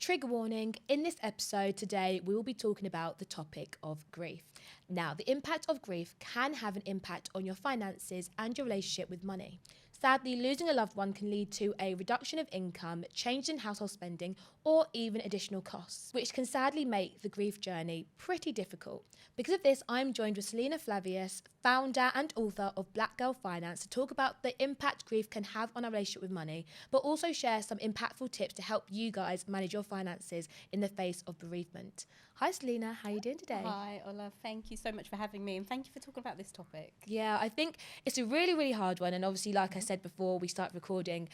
trigger warning, in this episode today, we will be talking about the topic of grief. Now, the impact of grief can have an impact on your finances and your relationship with money. Sadly, losing a loved one can lead to a reduction of income, change in household spending, or even additional costs, which can sadly make the grief journey pretty difficult. Because of this, I'm joined with Selina Flavius, founder and author of Black Girl Finance, to talk about the impact grief can have on our relationship with money, but also share some impactful tips to help you guys manage your finances in the face of bereavement. Hi Selina, how are you doing today? Hi Ola, thank you so much for having me and thank you for talking about this topic. Yeah, I think it's a really, really hard one, and obviously, like I said before we start recording,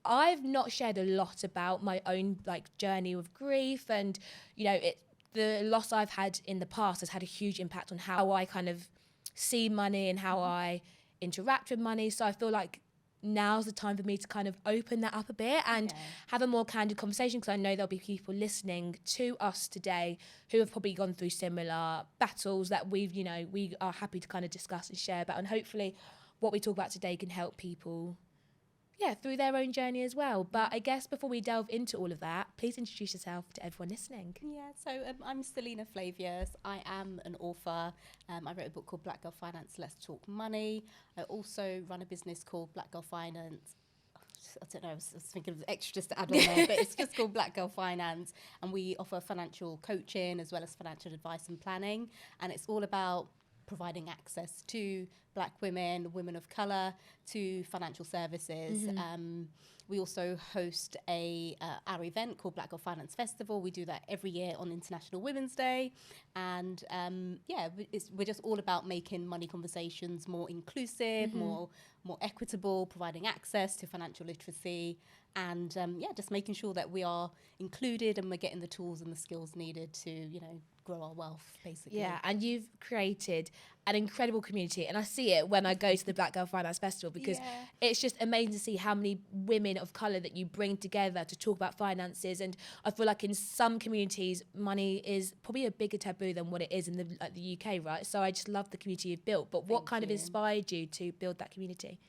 I've not shared a lot about my own journey with grief, and the loss I've had in the past has had a huge impact on how I kind of see money and how I interact with money. So I feel like now's the time for me to kind of open that up a bit and have a more candid conversation, because I know there'll be people listening to us today who have probably gone through similar battles that we are happy to kind of discuss and share about, and hopefully what we talk about today can help people through their own journey as well. But I guess before we delve into all of that, please introduce yourself to everyone listening. I'm Selina Flavius. I am an author. I wrote a book called Black Girl Finance, Let's Talk Money. I also run a business called Black Girl Finance. I don't know, I was thinking of extras to add on there, but it's just called Black Girl Finance. And we offer financial coaching as well as financial advice and planning. And it's all about providing access to Black women, women of colour, to financial services. We also host our event called Black Girl Finance Festival. We do that every year on International Women's Day. And we're just all about making money conversations more inclusive, more equitable, providing access to financial literacy, and just making sure that we are included and we're getting the tools and the skills needed to, grow our wealth, basically. Yeah, and you've created an incredible community, and I see it when I go to the Black Girl Finance Festival, because it's just amazing to see how many women of colour that you bring together to talk about finances. And I feel like in some communities, money is probably a bigger taboo than what it is in the UK, right? So I just love the community you've built. But what kind of inspired you to build that community?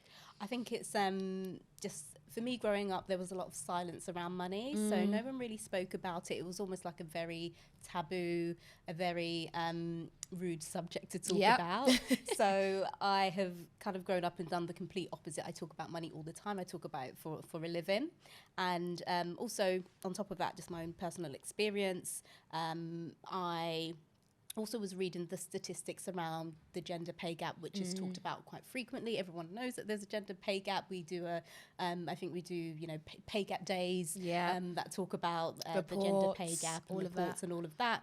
I think it's just, for me growing up, there was a lot of silence around money. So no one really spoke about it. It was almost like a very taboo, a very rude subject to talk about. So I have kind of grown up and done the complete opposite. I talk about money all the time. I talk about it for a living. And also, on top of that, just my own personal experience. I also was reading the statistics around the gender pay gap, which is talked about quite frequently. Everyone knows that there's a gender pay gap. We do I think we do, pay gap days that talk about the gender pay gap and reports and all of that.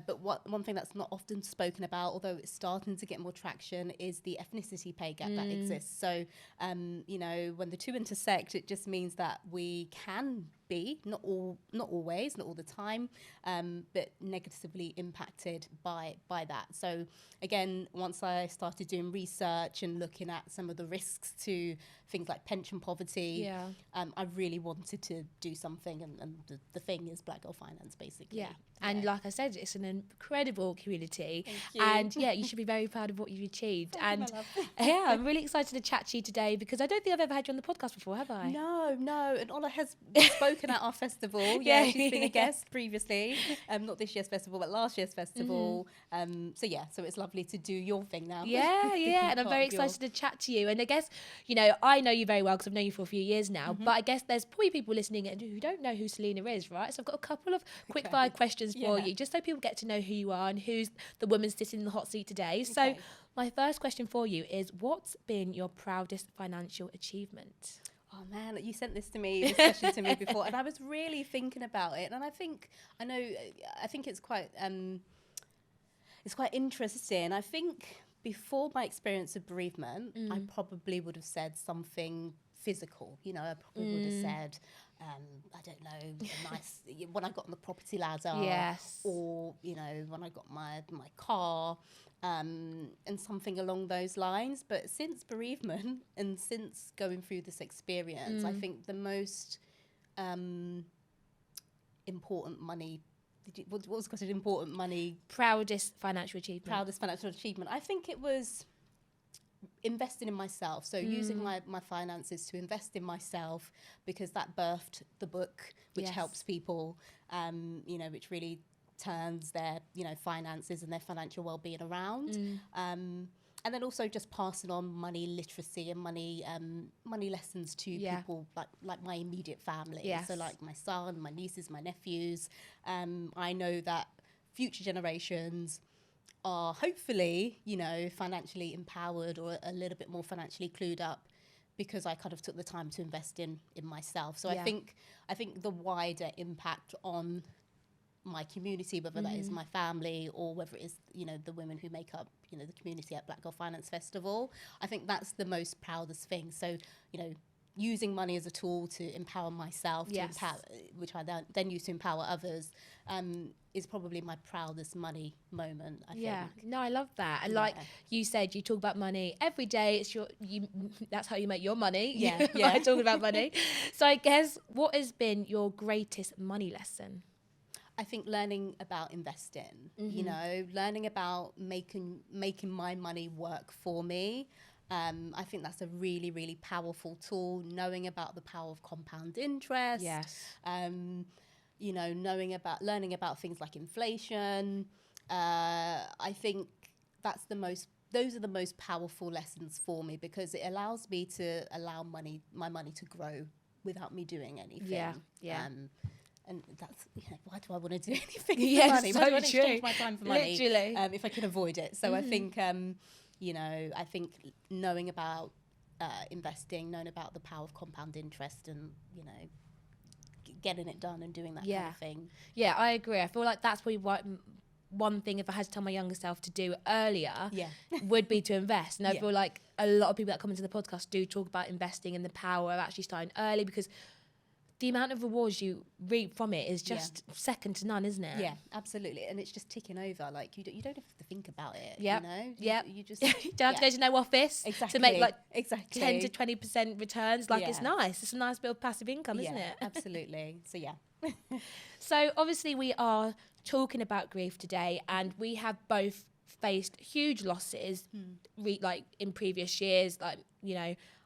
But one thing that's not often spoken about, although it's starting to get more traction, is the ethnicity pay gap that exists. So, when the two intersect, it just means that we can be, not always, not all the time, but negatively impacted by that. So again, once I started doing research and looking at some of the risks to things like pension poverty, I really wanted to do something, and the thing is Black Girl Finance, basically. And like I said, it's an incredible community. And you should be very proud of what you've achieved. And I'm really excited to chat to you today, because I don't think I've ever had you on the podcast before, have I? No. And Ola has spoken at our festival. She's been a guest previously. Not this year's festival, but last year's festival. So it's lovely to do your thing now. And I'm very excited to chat to you. And I guess, I know you very well because I've known you for a few years now, but I guess there's probably people listening who don't know who Selina is, right? So I've got a couple of quick fire questions for you, just so people get to know who you are and who's the woman sitting in the hot seat today. So my first question for you is, what's been your proudest financial achievement? Oh man, you sent this question to me before, and I was really thinking about it. And I think it's quite interesting. I think before my experience of bereavement, I probably would have said something physical. I probably would have said, I don't know, nice when I got on the property ladder, or when I got my car, and something along those lines. But since bereavement and since going through this experience, I think the most important money. What was considered important money? Proudest financial achievement. I think it was investing in myself. So using my finances to invest in myself, because that birthed the book, which helps people, which really turns their, finances and their financial well-being around. And then also just passing on money literacy and money lessons to people like my immediate family. So like my son, my nieces, my nephews. I know that future generations are hopefully, financially empowered or a little bit more financially clued up, because I kind of took the time to invest in myself. So I think the wider impact on my community, whether that is my family or whether it is, the women who make up, the community at Black Girl Finance Festival, I think that's the most proudest thing. So, using money as a tool to empower myself, which I then use to empower others, is probably my proudest money moment, I think. No, I love that. And like you said, you talk about money every day. It's that's how you make your money. By talking about money. So I guess, what has been your greatest money lesson? I think learning about investing, learning about making my money work for me. I think that's a really, really powerful tool. Knowing about the power of compound interest. Learning about things like inflation. I think those are the most powerful lessons for me, because it allows me to allow my money to grow without me doing anything. And that's, why do I want to do anything for money? Why do I want to exchange my time for money? Literally. If I can avoid it. So I think, I think knowing about investing, knowing about the power of compound interest, and, getting it done and doing that kind of thing. Yeah, I agree. I feel like that's probably one thing, if I had to tell my younger self to do earlier, would be to invest. And I feel like a lot of people that come into the podcast do talk about investing and the power of actually starting early, because the amount of rewards you reap from it is just second to none, isn't it? Yeah, absolutely. And it's just ticking over. Like, you don't have to think about it, You just... You don't have to go to no office to make like 10 to 20% returns. Like, it's nice. It's a nice bit of passive income, isn't it? Absolutely. So, So, obviously, we are talking about grief today, and we have both faced huge losses like in previous years. Like,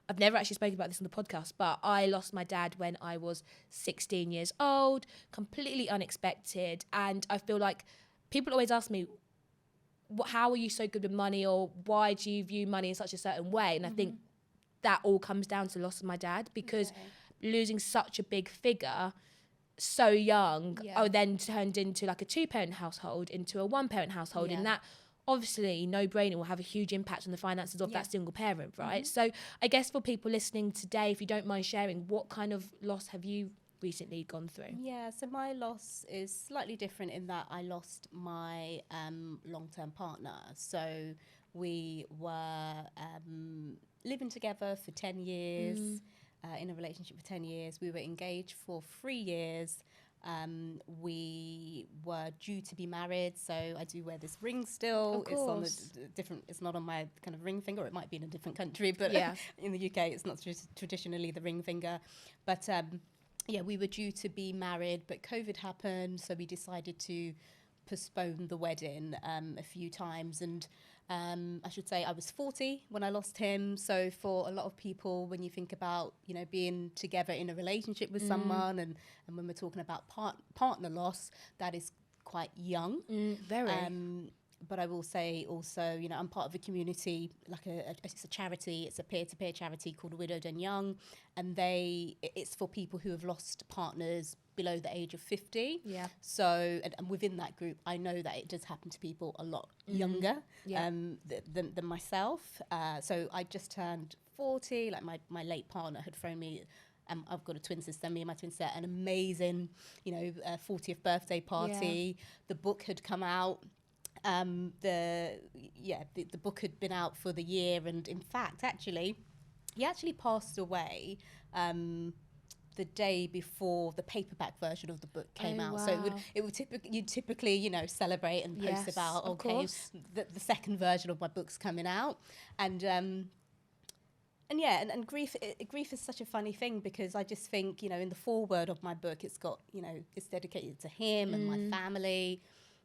I've never actually spoken about this on the podcast, but I lost my dad when I was 16 years old, completely unexpected. And I feel like people always ask me, how are you so good with money, or why do you view money in such a certain way? And I think that all comes down to the loss of my dad, because losing such a big figure so young, then turned into like a 2-parent household into a 1-parent household, and that obviously, no brainer, will have a huge impact on the finances of that single parent, right? So I guess for people listening today, if you don't mind sharing, what kind of loss have you recently gone through? Yeah, so my loss is slightly different in that I lost my long-term partner. So we were living together for 10 years, in a relationship for 10 years. We were engaged for 3 years. We were due to be married, so I do wear this ring still. It's on it's not on my kind of ring finger. It might be in a different country, but in the UK, it's not traditionally the ring finger. But we were due to be married, but COVID happened, so we decided to postpone the wedding a few times. And I should say I was 40 when I lost him. So for a lot of people, when you think about, being together in a relationship with someone, and when we're talking about partner loss, that is quite young. Very. But I will say also, I'm part of a community, like it's a charity, it's a peer-to-peer charity called Widowed and Young, and it's for people who have lost partners below the age of 50. Yeah. So, and within that group, I know that it does happen to people a lot younger than myself. So I just turned 40, like my late partner had thrown me, I've got a twin sister, me and my twin sister, an amazing, 40th birthday party. Yeah. The book had come out. The book had been out for the year, and in fact, he actually passed away the day before the paperback version of the book came out. Wow. So you'd typically celebrate and post about the second version of my book's coming out, and grief is such a funny thing, because I just think in the foreword of my book, it's got it's dedicated to him and my family.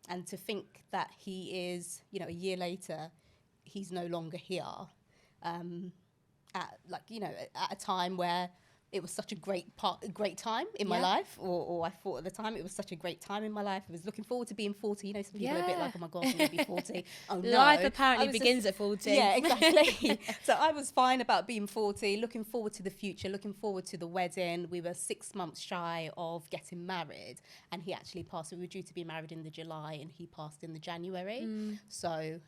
And to think that he is, a year later, he's no longer here. at like, you know, at a time where it was such a great time in my life, or I thought at the time it was such a great time in my life. I was looking forward to being 40. You know, some people are a bit like, oh my gosh, I'm going to be 40. Oh no. Life apparently begins at 40. Yeah, exactly. So I was fine about being 40, looking forward to the future, looking forward to the wedding. We were 6 months shy of getting married, and he actually passed. We were due to be married in the July, and he passed in the January. So,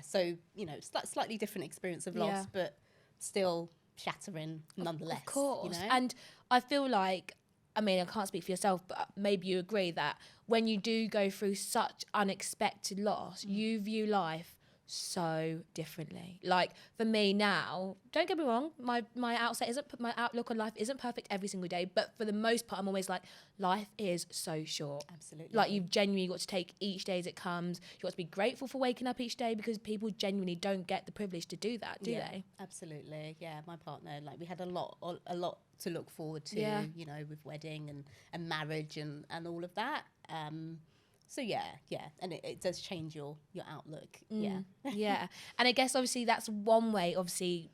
so, you know, slightly different experience of loss, but still shattering nonetheless. Of course. You know? And I feel like, I mean, I can't speak for yourself, but maybe you agree that when you do go through such unexpected loss, you view life so differently. Like for me now, don't get me wrong, my outlook on life isn't perfect every single day, but for the most part, I'm always like, life is so short. Absolutely. Like you've genuinely got to take each day as it comes. You've got to be grateful for waking up each day, because people genuinely don't get the privilege to do that, do they? Absolutely. Yeah, my partner, like we had a lot to look forward to, you know, with wedding and marriage and all of that. So yeah, and it does change your outlook. Yeah. And I guess obviously that's one way, obviously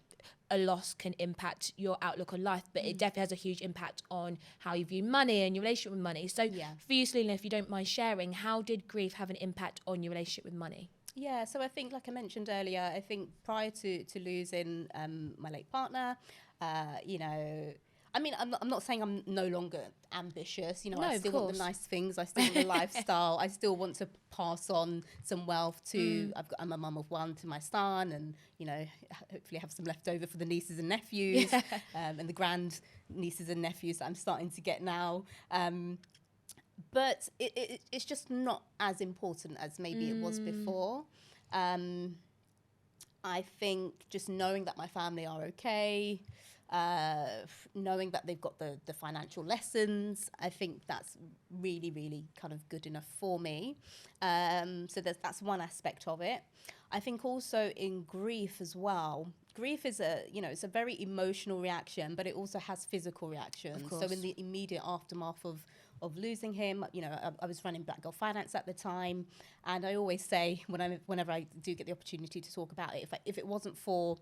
a loss can impact your outlook on life, but it definitely has a huge impact on how you view money and your relationship with money. So for you, Selina, if you don't mind sharing, how did grief have an impact on your relationship with money? Yeah, so I think, like I mentioned earlier, I think prior to losing my late partner, you know, I mean, I'm not saying I'm no longer ambitious. You know, No, I still want the nice things. I still want the lifestyle. I still want to pass on some wealth to. I'm a mum of one, to my son, and you know, hopefully have some left over for the nieces and nephews, and the grand nieces and nephews that I'm starting to get now. But it's just not as important as maybe it was before. I think just knowing that my family are okay, knowing that they've got the financial lessons, I think that's really, really kind of good enough for me. So that's one aspect of it. I think also in grief as well. Grief is it's a very emotional reaction, but it also has physical reactions. So in the immediate aftermath of losing him, you know, I was running Black Girl Finance at the time, and I always say whenever I do get the opportunity to talk about it, if it wasn't for,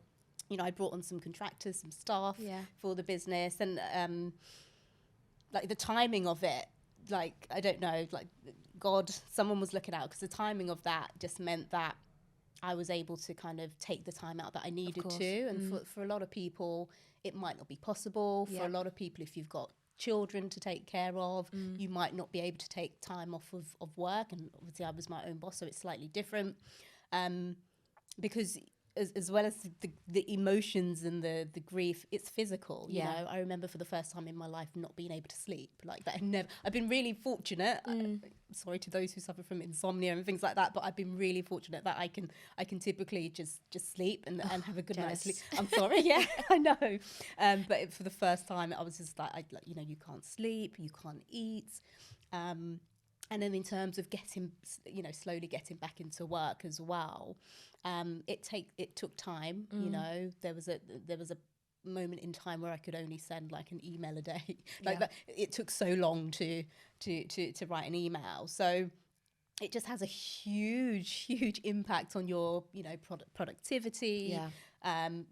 you know, I brought on some contractors, some staff for the business, and like the timing of it, like I don't know, like someone was looking out, because the timing of that just meant that I was able to kind of take the time out that I needed to, and for a lot of people it might not be possible. For a lot of people, if you've got children to take care of, you might not be able to take time off of work, and obviously I was my own boss, so it's slightly different, because as well as the emotions and the grief, it's physical. You know, I remember for the first time in my life not being able to sleep like that. I've been really fortunate. Sorry to those who suffer from insomnia and things like that, but I've been really fortunate that I can typically just sleep and have a good night's sleep. I'm sorry, I know. But for the first time, I was just like, you know, you can't sleep, you can't eat. And then in terms of slowly getting back into work as well, it took time. You know, there was a moment in time where I could only send like an email a day. That it took so long to write an email. So it just has a huge impact on your, you know, productivity,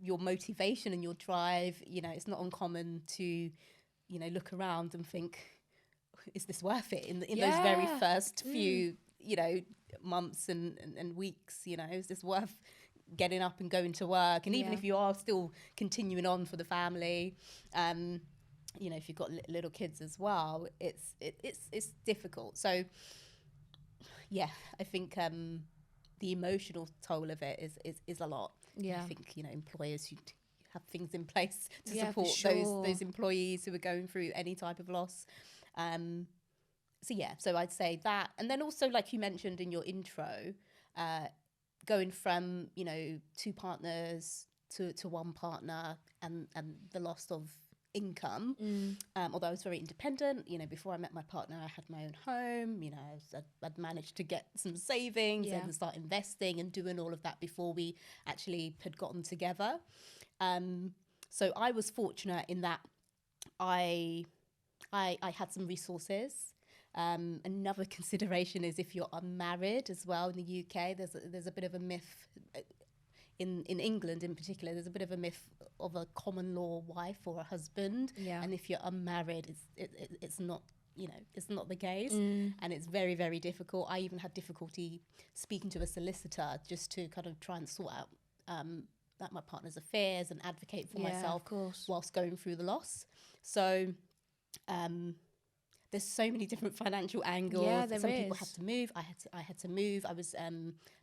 your motivation and your drive. You know, it's not uncommon to, you know, look around and think, is this worth it in those very first few, you know, months and weeks? You know, is this worth getting up and going to work? And even if you are still continuing on for the family, you know, if you've got little kids as well, it's difficult. So yeah, I think the emotional toll of it is a lot. I think, you know, employers should have things in place to support those employees who are going through any type of loss. So I'd say that. And then also, like you mentioned in your intro, going from, you know, two partners to one partner, and the loss of income. Although I was very independent, you know, before I met my partner, I had my own home, you know, I'd managed to get some savings and start investing and doing all of that before we actually had gotten together. So I was fortunate in that I had some resources. Another consideration is if you're unmarried as well in the UK, there's a bit of a myth in England in particular, there's a bit of a myth of a common law wife or a husband. Yeah. And if you're unmarried, it's not, you know, it's not the case. Mm. And it's very, very difficult. I even had difficulty speaking to a solicitor just to kind of try and sort out like my partner's affairs and advocate for myself of course. whilst going through the loss. So there's so many different financial angles. Yeah, there Some people is. have to move. I had to move. I was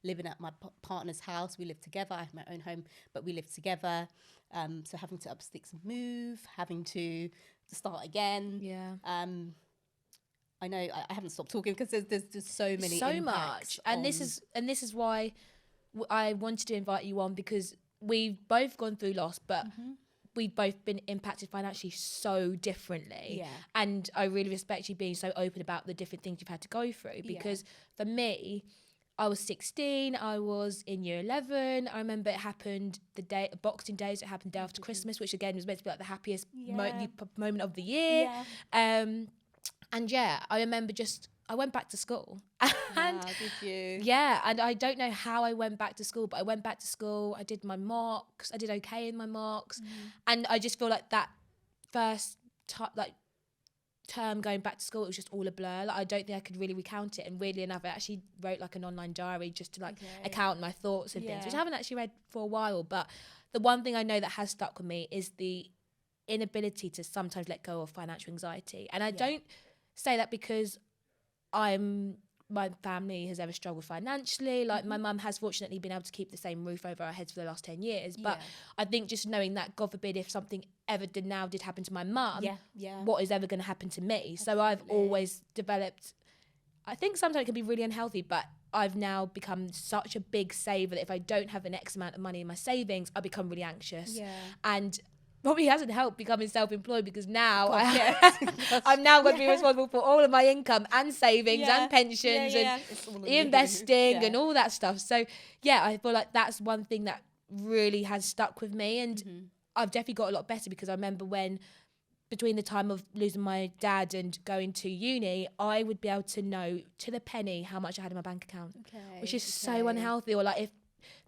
living at my partner's house. We lived together. I had my own home, but we lived together. So having to up sticks and move, having to start again. Yeah. I know I haven't stopped talking because there's just so many So impacts much. And this is why I wanted to invite you on, because we've both gone through loss, but we've both been impacted financially so differently. Yeah. And I really respect you being so open about the different things you've had to go through, because for me, I was 16, I was in year 11. I remember it happened the day, Boxing Day, so it happened day after Christmas, which again was meant to be like the happiest moment of the year. Yeah. And yeah, I remember I went back to school. And did you? yeah, and I don't know how I went back to school, but I went back to school, I did my marks, I did okay in my marks. And I just feel like that first term going back to school, it was just all a blur. Like, I don't think I could really recount it. And weirdly enough, I actually wrote like an online diary just to account my thoughts and things, which I haven't actually read for a while. But the one thing I know that has stuck with me is the inability to sometimes let go of financial anxiety. And I don't say that because my family has ever struggled financially. Like, my mum has fortunately been able to keep the same roof over our heads for the last 10 years. But I think just knowing that, God forbid, if something ever did happen to my mum, what is ever going to happen to me? Absolutely. So I've always developed, I think sometimes it can be really unhealthy, but I've now become such a big saver that if I don't have an X amount of money in my savings, I become really anxious. Yeah. And probably hasn't helped becoming self-employed, because now I'm now going to be responsible for all of my income and savings and pensions and investing and all that stuff. So yeah, I feel like that's one thing that really has stuck with me, and I've definitely got a lot better, because I remember when, between the time of losing my dad and going to uni, I would be able to know to the penny how much I had in my bank account, which is so unhealthy. Or like, if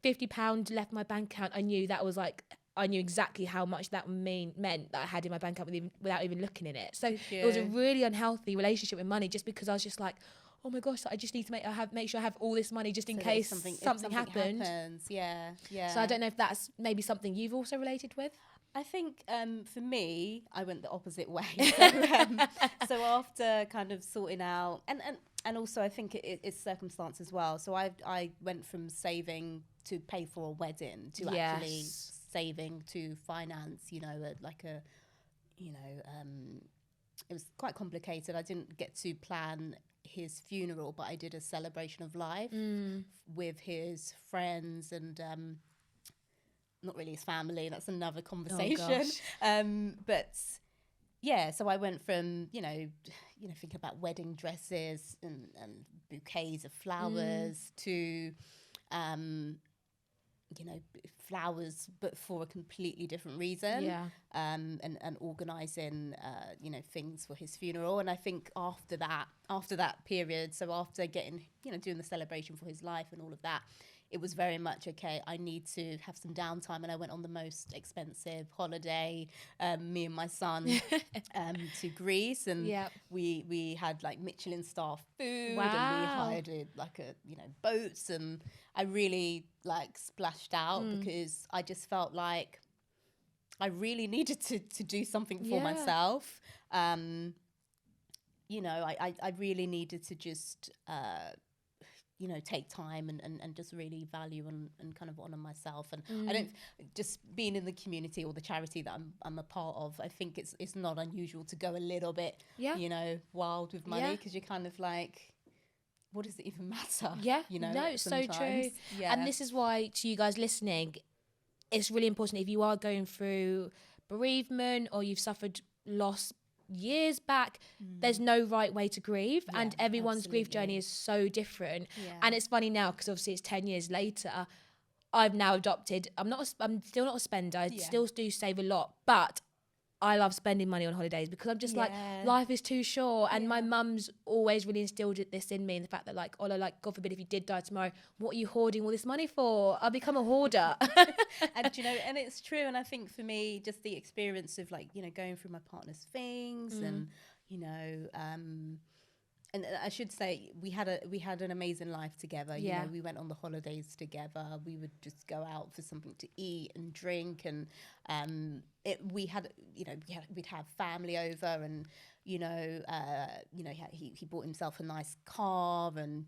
£50 left my bank account, I knew that was like, I knew exactly how much that meant that I had in my bank account without even looking in it. So it was a really unhealthy relationship with money, just because I was just like, oh my gosh, I just need to make sure I have all this money just in case something happens. Yeah. So I don't know if that's maybe something you've also related with. I think for me, I went the opposite way. So after kind of sorting out, and also I think it's circumstance as well. So I went from saving to pay for a wedding to actually saving to finance, it was quite complicated. I didn't get to plan his funeral, but I did a celebration of life with his friends and not really his family. That's another conversation. But yeah, so I went from, thinking about wedding dresses and bouquets of flowers to, flowers, but for a completely different reason. Yeah. And organising, things for his funeral. And I think after that period, so after getting, doing the celebration for his life and all of that, it was very much, okay, I need to have some downtime. And I went on the most expensive holiday, me and my son, to Greece. And we had like Michelin star food. Wow. And we hired boats. And I really splashed out because I just felt like I really needed to do something for myself. I really needed to just... take time and just really value and kind of honor myself. And I don't, just being in the community or the charity that I'm a part of, I think it's not unusual to go a little bit, wild with money, because you're kind of like, what does it even matter? Yeah, no, it's so true. Yeah. And this is why, to you guys listening, it's really important, if you are going through bereavement or you've suffered loss years back, there's no right way to grieve, and everyone's grief journey is so different. And it's funny now, because obviously it's 10 years later, I've now adopted, I'm still not a spender, I still do save a lot, but I love spending money on holidays because I'm just like, life is too short. And my mum's always really instilled this in me, and the fact that like, Ola, like, God forbid if you did die tomorrow, what are you hoarding all this money for? I'll become a hoarder. And you know, and it's true. And I think for me, just the experience of like, you know, going through my partner's things and, you know, and I should say we had an amazing life together. You know, we went on the holidays together. We would just go out for something to eat and drink, and we'd have family over, and he bought himself a nice car, and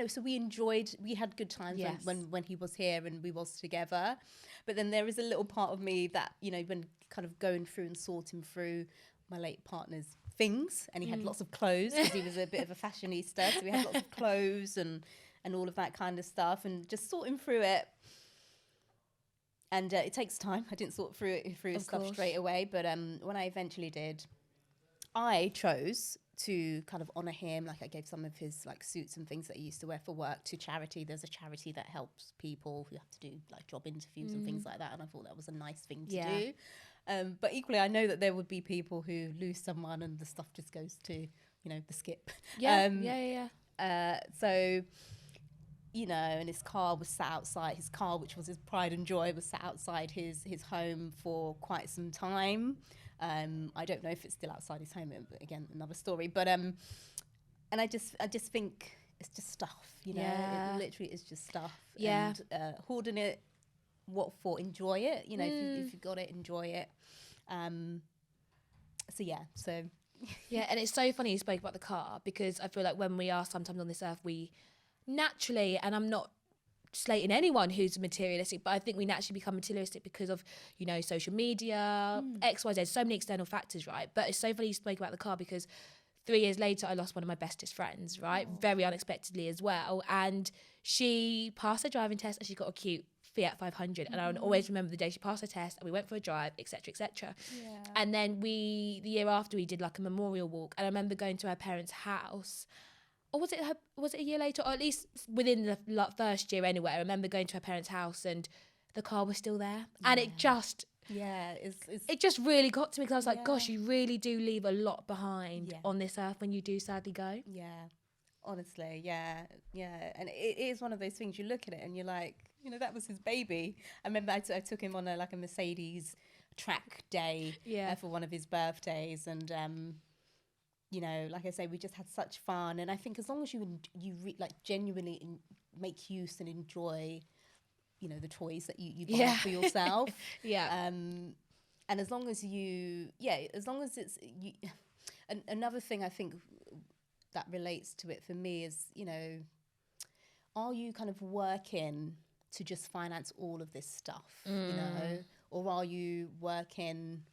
so we had good times when he was here and we was together. But then there is a little part of me that, you know, when kind of going through and sorting through my late partner's things, and he had lots of clothes because he was a bit of a fashionista, so we had lots of clothes and all of that kind of stuff, and just sorting through it. And it takes time. I didn't sort through his stuff straight away, but when I eventually did, I chose to kind of honor him. Like, I gave some of his like suits and things that he used to wear for work to charity. There's a charity that helps people who have to do like job interviews and things like that, and I thought that was a nice thing to do. But equally, I know that there would be people who lose someone and the stuff just goes to, you know, the skip. So, you know, and his car was sat outside. His car, which was his pride and joy, was sat outside his home for quite some time. I don't know if it's still outside his home. Again, another story. But and I just think it's just stuff. You know, it literally is just stuff. And hoarding it. What for? Enjoy it. You know, if you got it, enjoy it. And it's so funny you spoke about the car, because I feel like when we are sometimes on this earth, we naturally, and I'm not slating anyone who's materialistic, but I think we naturally become materialistic because of, you know, social media, XYZ, so many external factors, right? But it's so funny you spoke about the car, because 3 years later I lost one of my bestest friends, right? Very unexpectedly as well. And she passed her driving test and she got a cute Fiat 500, and I'll always remember the day she passed her test and we went for a drive, etc, etc. And then the year after, we did like a memorial walk, and I remember going to her parents' house, or was it a year later, or at least within the first year anyway. I remember going to her parents' house and the car was still there, and it just it just really got to me, because I was like, gosh, you really do leave a lot behind on this earth when you do sadly go. Honestly, and it is one of those things, you look at it and you're like, you know, that was his baby. I remember I took him on a Mercedes track day for one of his birthdays, and you know, like I say, we just had such fun. And I think as long as you genuinely make use and enjoy, you know, the toys that you buy for yourself, and as long as it's you. And another thing I think that relates to it for me is, you know, are you kind of working to just finance all of this stuff, you know, or are you working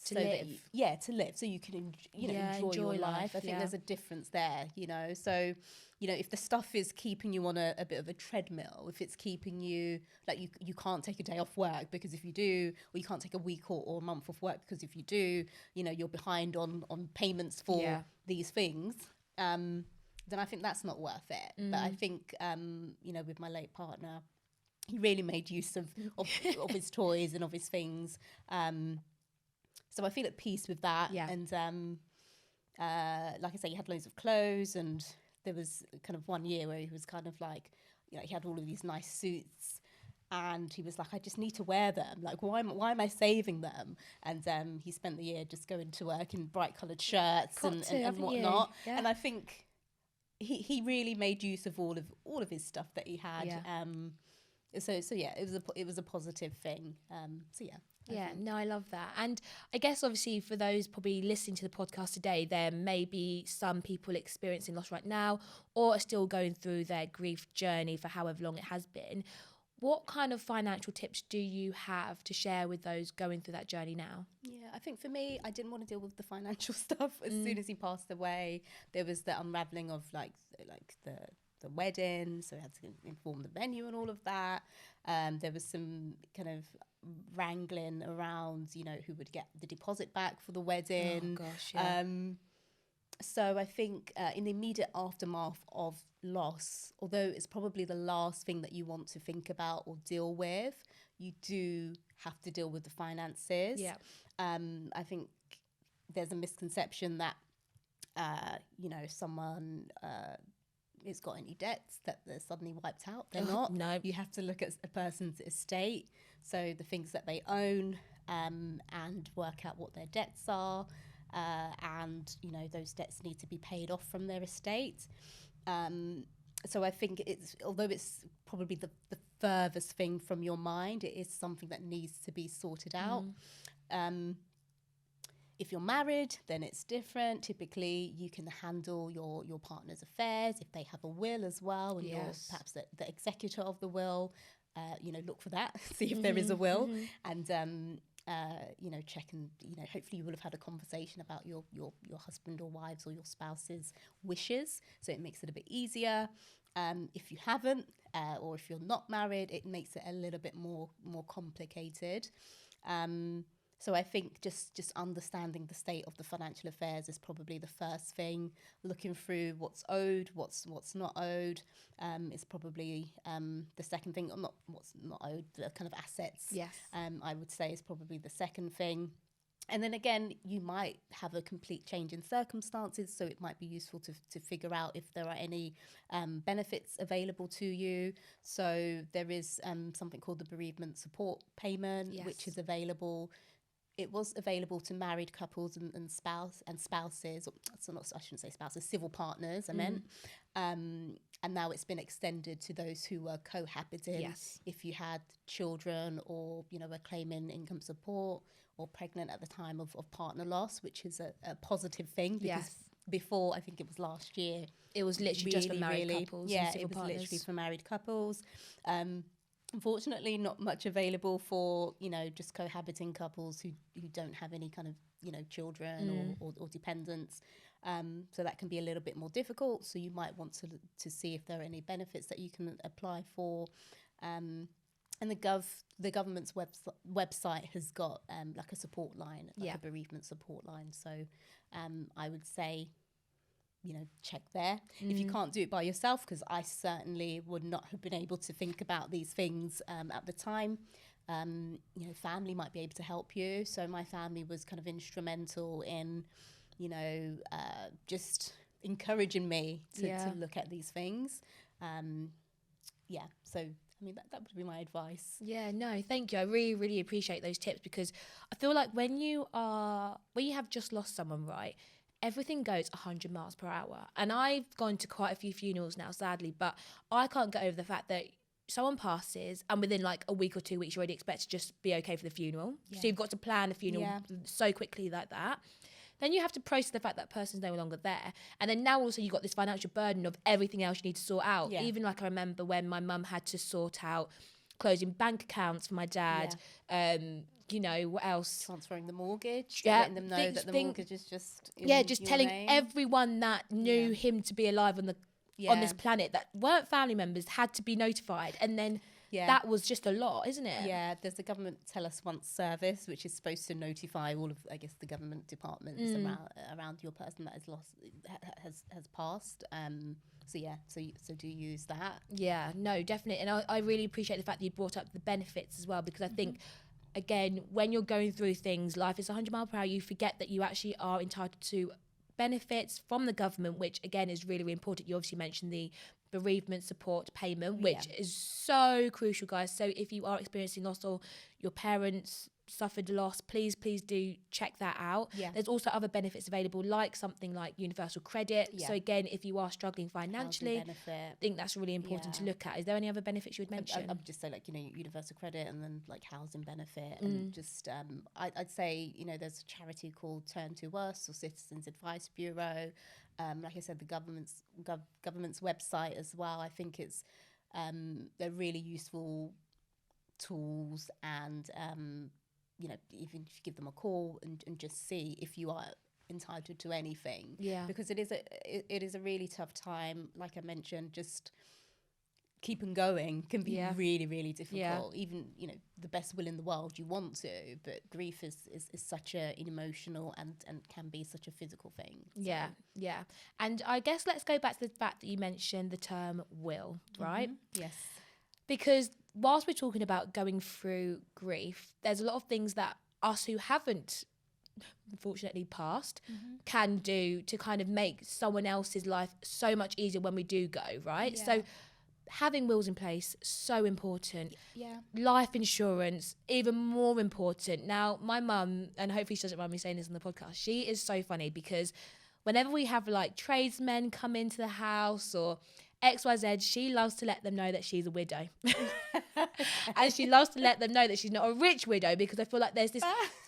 to live so you can enjoy your life? I think there's a difference there, you know. So, you know, if the stuff is keeping you on a bit of a treadmill, if it's keeping you like you can't take a day off work, because if you do, or you can't take a week or a month off work, because if you do, you know, you're behind on payments for these things, then I think that's not worth it. But I think, you know, with my late partner, he really made use of his toys and of his things. So I feel at peace with that. And like I say, he had loads of clothes, and there was kind of one year where he was kind of like, you know, he had all of these nice suits, and he was like, I just need to wear them. Like, why am I saving them? And he spent the year just going to work in bright coloured shirts and whatnot. And I think he really made use of all of his stuff that he had. It was a positive thing. I love that. And I guess obviously for those probably listening to the podcast today, there may be some people experiencing loss right now, or are still going through their grief journey for however long it has been. What kind of financial tips do you have to share with those going through that journey now? Yeah, I think for me, I didn't want to deal with the financial stuff. As soon as he passed away, there was the unraveling of like the wedding, so I had to inform the venue and all of that. There was some kind of wrangling around, you know, who would get the deposit back for the wedding. So I think in the immediate aftermath of loss, although it's probably the last thing that you want to think about or deal with, you do have to deal with the finances. Yeah. I think there's a misconception that, someone has got any debts, that they're suddenly wiped out. They're not. No. You have to look at a person's estate, so the things that they own, and work out what their debts are. And, those debts need to be paid off from their estate. So I think although it's probably the furthest thing from your mind, it is something that needs to be sorted out. If you're married, then it's different. Typically, you can handle your partner's affairs if they have a will as well, and you're perhaps the executor of the will. Look for that, see if there is a will, and check, and hopefully you will have had a conversation about your husband or wives or your spouse's wishes, so it makes it a bit easier. If you haven't, or if you're not married, it makes it a little bit more complicated. So I think just understanding the state of the financial affairs is probably the first thing. Looking through what's owed, what's not owed, is probably the second thing. Not what's not owed, the kind of assets. Yes. I would say is probably the second thing. And then again, you might have a complete change in circumstances, so it might be useful to figure out if there are any benefits available to you. So there is something called the bereavement support payment, which is available. It was available to married couples and spouses. So not, I shouldn't say spouses, civil partners, I meant. And now it's been extended to those who were cohabiting. Yes. If you had children, or were claiming income support, or pregnant at the time of partner loss, which is a positive thing, because before, I think it was last year, it was literally just for married couples. Yeah, and civil it was partners. literally for married couples. Unfortunately, not much available for just cohabiting couples who don't have any kind of children or dependents. So that can be a little bit more difficult. So you might want to see if there are any benefits that you can apply for. And the government's website has got like a support line, like a bereavement support line. So I would say, check there. If you can't do it by yourself, because I certainly would not have been able to think about these things at the time. Family might be able to help you. So my family was kind of instrumental in, just encouraging me to look at these things. So I mean, that would be my advice. Yeah, no, thank you. I really, really appreciate those tips, because I feel like when you have just lost someone, right, everything goes 100 miles per hour. And I've gone to quite a few funerals now, sadly, but I can't get over the fact that someone passes and within like a week or 2 weeks, you already expect to just be okay for the funeral. Yeah. So you've got to plan a funeral so quickly like that. Then you have to process the fact that person's no longer there. And then now also you've got this financial burden of everything else you need to sort out. Yeah. Even like I remember when my mum had to sort out closing bank accounts for my dad. What else? Transferring the mortgage. Letting them know that the mortgage is just just telling name. Everyone that knew him to be alive on this planet that weren't family members had to be notified. And then that was just a lot, isn't it? Yeah, there's the government Tell Us Once service, which is supposed to notify all of, I guess, the government departments around your person that has lost, has passed. So do use that. Yeah, no, definitely. And I really appreciate the fact that you brought up the benefits as well, because I think, again, when you're going through things, life is 100 miles per hour, you forget that you actually are entitled to benefits from the government, which again is really, really important. You obviously mentioned the bereavement support payment, which is so crucial, guys. So if you are experiencing loss or your parents suffered loss, please do check that out. There's also other benefits available, like something like universal credit. So again, if you are struggling financially, I think that's really important to look at. Is there any other benefits you would mention? I would just say, like, universal credit, and then like housing benefit, and just I'd say, there's a charity called Turn to Us or Citizens Advice Bureau. Like I said, the government's website as well. I think it's they're really useful tools, and even if you give them a call and just see if you are entitled to anything. Because it is a really tough time. Like I mentioned, just keeping going can be really, really difficult. Even, the best will in the world, you want to, but grief is such an emotional and can be such a physical thing. So. Yeah. And I guess let's go back to the fact that you mentioned the term will, right? Yes. Because whilst we're talking about going through grief, there's a lot of things that us who haven't unfortunately passed can do to kind of make someone else's life so much easier when we do go, right? So having wills in place, so important. Yeah. Life insurance, even more important. Now, my mum, and hopefully she doesn't mind me saying this on the podcast, she is so funny because whenever we have like tradesmen come into the house or XYZ, she loves to let them know that she's a widow. And she loves to let them know that she's not a rich widow, because I feel like there's this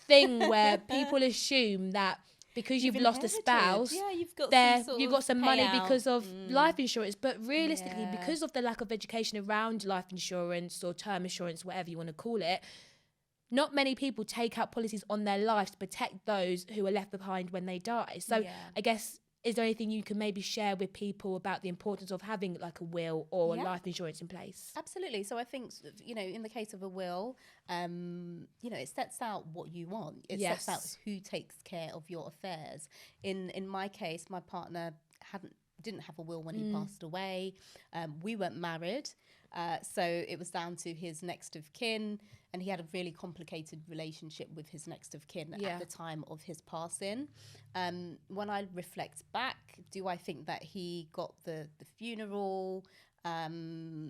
thing where people assume that because you've lost a spouse, you've got some money because of life insurance. But realistically, because of the lack of education around life insurance or term insurance, whatever you want to call it, not many people take out policies on their lives to protect those who are left behind when they die. So I guess, is there anything you can maybe share with people about the importance of having like a will or life insurance in place? Absolutely. So I think, in the case of a will, it sets out what you want. It sets out who takes care of your affairs. In my case, my partner didn't have a will when he passed away. We weren't married. So it was down to his next of kin, and he had a really complicated relationship with his next of kin at the time of his passing. When I reflect back, do I think that he got the funeral that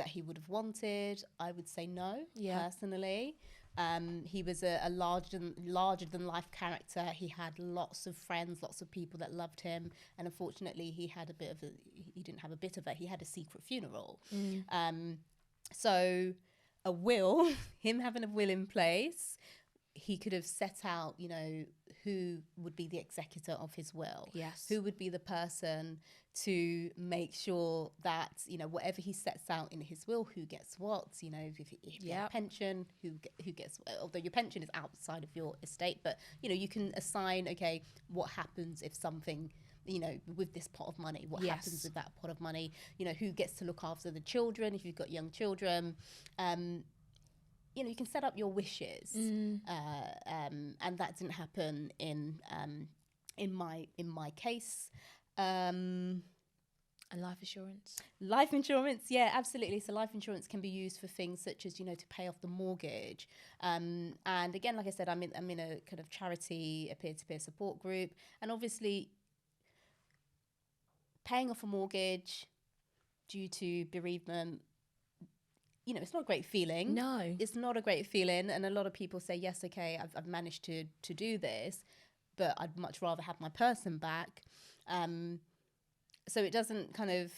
he would have wanted? I would say no, personally. He was a larger than life character. He had lots of friends, lots of people that loved him, and unfortunately, he had he had a secret funeral. So a will, him having a will in place, he could have set out, who would be the executor of his will. Yes. Who would be the person to make sure that, whatever he sets out in his will, who gets what, if you have a pension, who gets, although your pension is outside of your estate, but, you can assign, okay, what happens if something, with this pot of money, what happens with that pot of money, who gets to look after the children, if you've got young children, you can set up your wishes, and that didn't happen in my case. And life insurance. Life insurance, yeah, absolutely. So life insurance can be used for things such as, to pay off the mortgage. And again, like I said, I'm in a kind of charity, a peer-to-peer support group, and obviously paying off a mortgage due to bereavement, it's not a great feeling. No. It's not a great feeling. And a lot of people say, yes, okay, I've managed to do this, but I'd much rather have my person back. So it doesn't kind of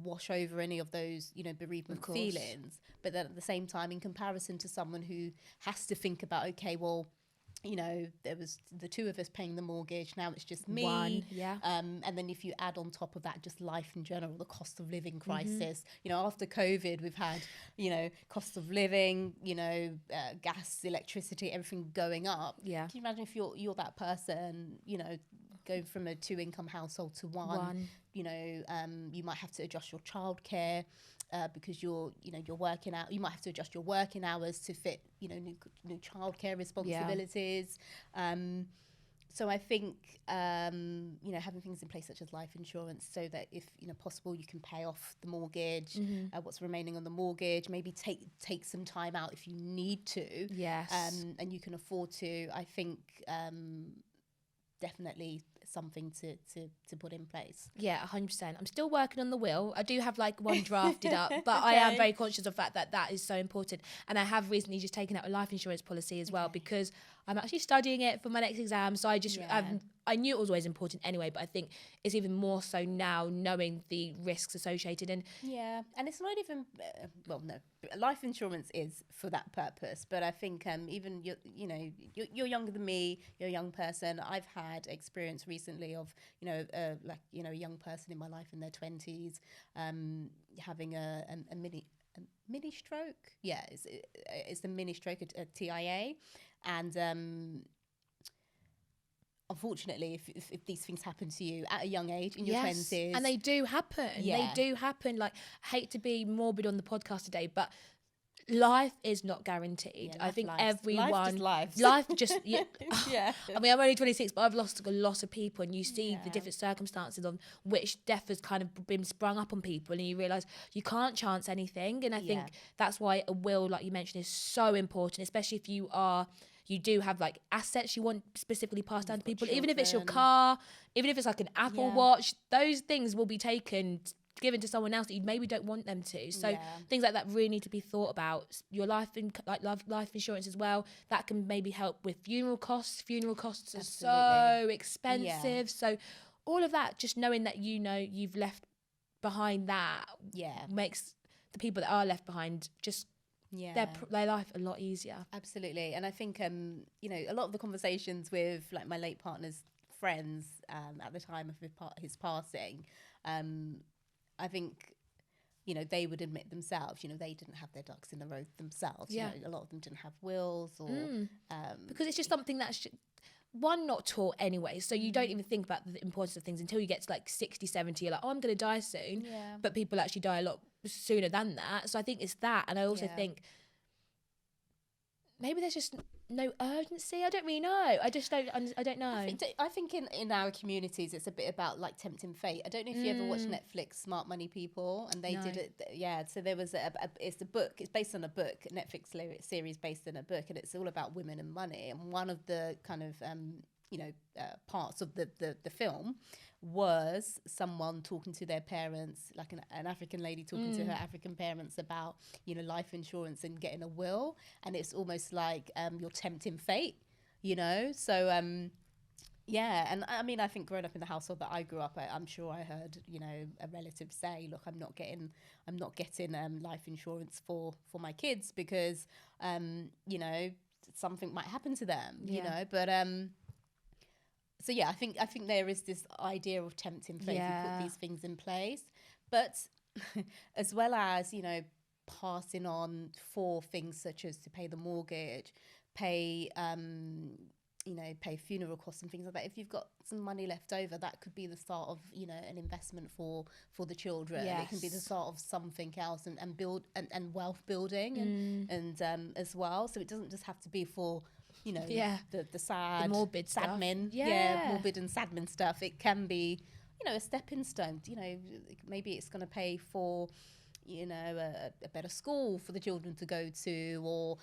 wash over any of those, bereavement feelings. But then at the same time, in comparison to someone who has to think about, okay, well, there was the two of us paying the mortgage. Now it's just me. One, and then if you add on top of that, just life in general, the cost of living crisis. After COVID, we've had, cost of living, gas, electricity, everything going up. Yeah. Can you imagine if you're that person, going from a 2-income household to one. You might have to adjust your childcare because you're working out. You might have to adjust your working hours to fit, new childcare responsibilities. So I think, having things in place such as life insurance, so that if, possible, you can pay off the mortgage, what's remaining on the mortgage, maybe take some time out if you need to. Yes. And you can afford to, I think, definitely something to put in place. Yeah, 100%. I'm still working on the will. I do have like one drafted up, but I am very conscious of the fact that is so important. And I have recently just taken out a life insurance policy as well, because I'm actually studying it for my next exam. So I knew it was always important anyway, but I think it's even more so now, knowing the risks associated. And it's not even life insurance is for that purpose, but I think even you're younger than me, you're a young person. I've had experience recently of a young person in my life in their 20s having a mini stroke. It's a mini stroke, a TIA, and unfortunately, if these things happen to you at a young age, in your 20s... And they do happen. They do happen. Like, I hate to be morbid on the podcast today, but life is not guaranteed. Yeah, I think life everyone, life life just, yeah. yeah. I mean, I'm only 26, but I've lost a lot of people, and you see the Yeah. different circumstances on which death has kind of been sprung up on people, and you realise you can't chance anything. And I think that's why a will, like you mentioned, is so important, especially if you do have like assets you want specifically passed down to people, even if it's your children. car, even if it's like an Apple Yeah. Watch, those things will be given to someone else that you maybe don't want them to. So Yeah. things like that really need to be thought about. Your life insurance as well, that can maybe help with funeral costs. Funeral costs are so expensive. So all of that, just knowing that you've left behind, that makes the people that are left behind just their life a lot easier. Absolutely. And I think a lot of the conversations with like my late partner's friends at the time of his passing, I think, they would admit themselves, they didn't have their ducks in a row themselves. Yeah. A lot of them didn't have wills or... because it's just something that's not taught anyway. So you don't even think about the importance of things until you get to like 60, 70. You're like, oh, I'm going to die soon. Yeah. But people actually die a lot sooner than that. So I think it's that. And I also think maybe there's just no urgency. I don't really know. I don't know. I think in our communities, it's a bit about like tempting fate. I don't know if you ever watched Netflix Smart Money People, and they did it. Yeah. So there was it's a book. It's based on a book, a Netflix series based on a book, and it's all about women and money. And one of the kind of parts of the film was someone talking to their parents, like an African lady talking to her African parents about life insurance and getting a will, and it's almost like you're tempting fate, so and I mean, I think growing up in the household that I grew up, I'm sure I heard a relative say, look, I'm not getting life insurance for my kids because something might happen to them, but so yeah, I think there is this idea of tempting fate. You put these things in place, but as well as passing on for things such as to pay the mortgage, pay pay funeral costs and things like that. If you've got some money left over, that could be the start of an investment for the children. It can be the start of something else and build and wealth building and as well. So it doesn't just have to be for the sad, the morbid sadmin, morbid and sadmin stuff. It can be, a stepping stone. Maybe it's going to pay for, a better school for the children to go to, or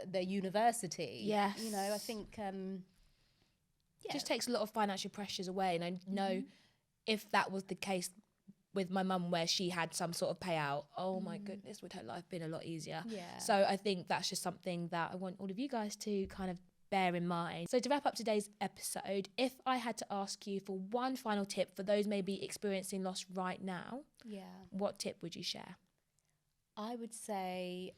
their university. Yes. I think, it just takes a lot of financial pressures away. And I know if that was the case with my mum, where she had some sort of payout, oh my goodness, would her life been a lot easier. So I think that's just something that I want all of you guys to kind of bear in mind. So to wrap up today's episode, if I had to ask you for one final tip for those maybe experiencing loss right now, what tip would you share? I would say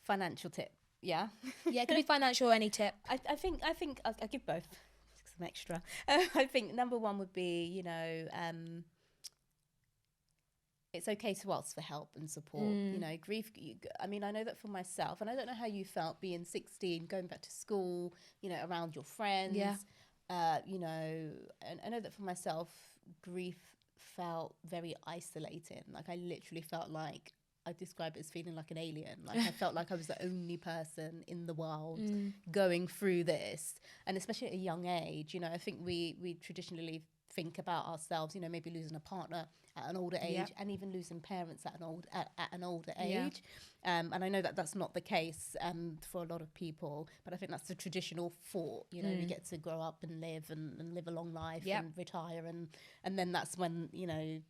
financial tip. Yeah, it could be financial or any tip. I think I'll give both. Some extra. I think number one would be, it's okay to ask for help and support. Grief. I mean, I know that for myself, and I don't know how you felt being 16, going back to school, around your friends. And I know that for myself, grief felt very isolating. Like I literally felt like, I describe it as feeling like an alien. Like I felt like I was the only person in the world going through this. And especially at a young age, I think we traditionally think about ourselves, maybe losing a partner at an older age and even losing parents at an older age. And I know that that's not the case for a lot of people, but I think that's the traditional thought. We get to grow up and live a long life and retire, and then that's when we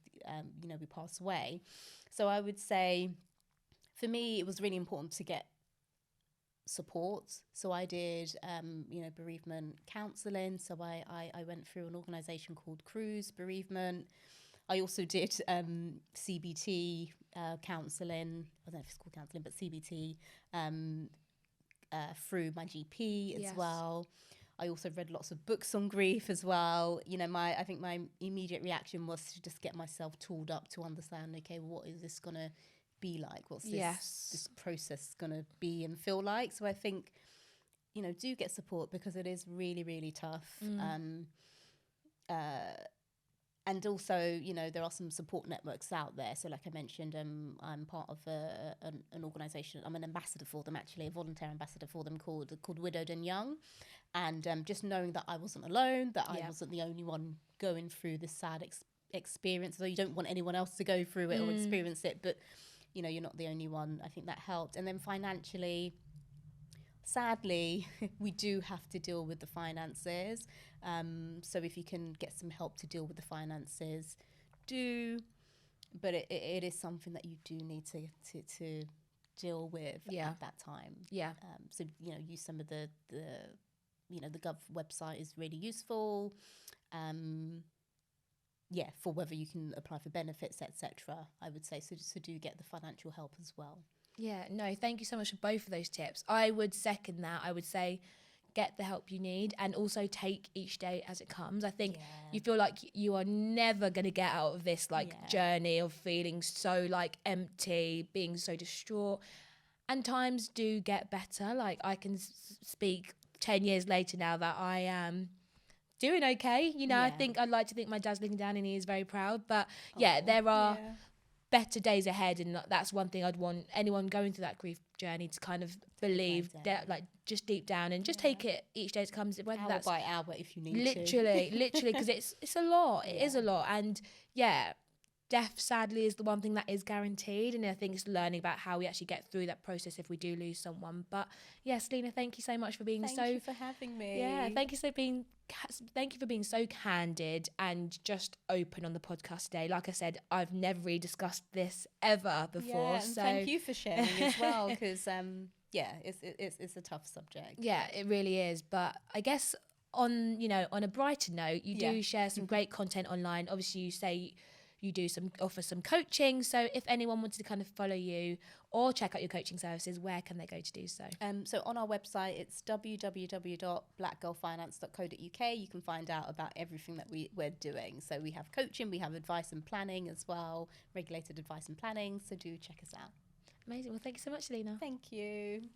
pass away. So I would say, for me, it was really important to get support. So I did, bereavement counselling. So I went through an organisation called Cruise Bereavement. I also did CBT counselling. I don't know if it's called counselling, but CBT through my GP as well. I also read lots of books on grief as well. I think my immediate reaction was to just get myself tooled up to understand, okay, what is this going to be like? What's this process going to be and feel like? So I think, do get support, because it is really, really tough. and also, you know, there are some support networks out there. So like I mentioned, I'm part of an organisation. I'm an ambassador for them, actually, a volunteer ambassador for them called Widowed and Young. And just knowing that I wasn't alone, that I wasn't the only one going through this sad experience. So you don't want anyone else to go through it or experience it, but, you know, you're not the only one. I think that helped. And then financially, sadly, we do have to deal with the finances. So if you can get some help to deal with the finances, do. But it is something that you do need to deal with at that time. Yeah. So, you know, use some of the you know, the Gov website is really useful. For whether you can apply for benefits, etc. I would say, so do get the financial help as well. Yeah, no, thank you so much for both of those tips. I would second that. I would say get the help you need and also take each day as it comes. I think you feel like you are never going to get out of this journey of feeling so like empty, being so distraught. And times do get better. Like I can speak 10 years later now that I am doing okay. You know, I think I'd like to think my dad's looking down and he is very proud. But there are better days ahead, and that's one thing I'd want anyone going through that grief journey to kind of believe that, like, just deep down, and just take it each day as it comes, whether hour that's by hour if you need literally because it's a lot. It is a lot. And death sadly is the one thing that is guaranteed, and I think it's learning about how we actually get through that process if we do lose someone. But Selina, thank you so much for being Thank you for having me. Thank you for being so candid and just open on the podcast today. Like I said, I've never really discussed this ever before. And so thank you for sharing as well, because it's a tough subject. Yeah, it really is. But I guess on a brighter note, you do share some great content online. Obviously, you say you do offer some coaching. So if anyone wanted to kind of follow you or check out your coaching services, where can they go to do so? So on our website, it's www.blackgirlfinance.co.uk. You can find out about everything that we're doing. So we have coaching, we have advice and planning as well, regulated advice and planning. So do check us out. Amazing. Well, thank you so much, Selina. Thank you.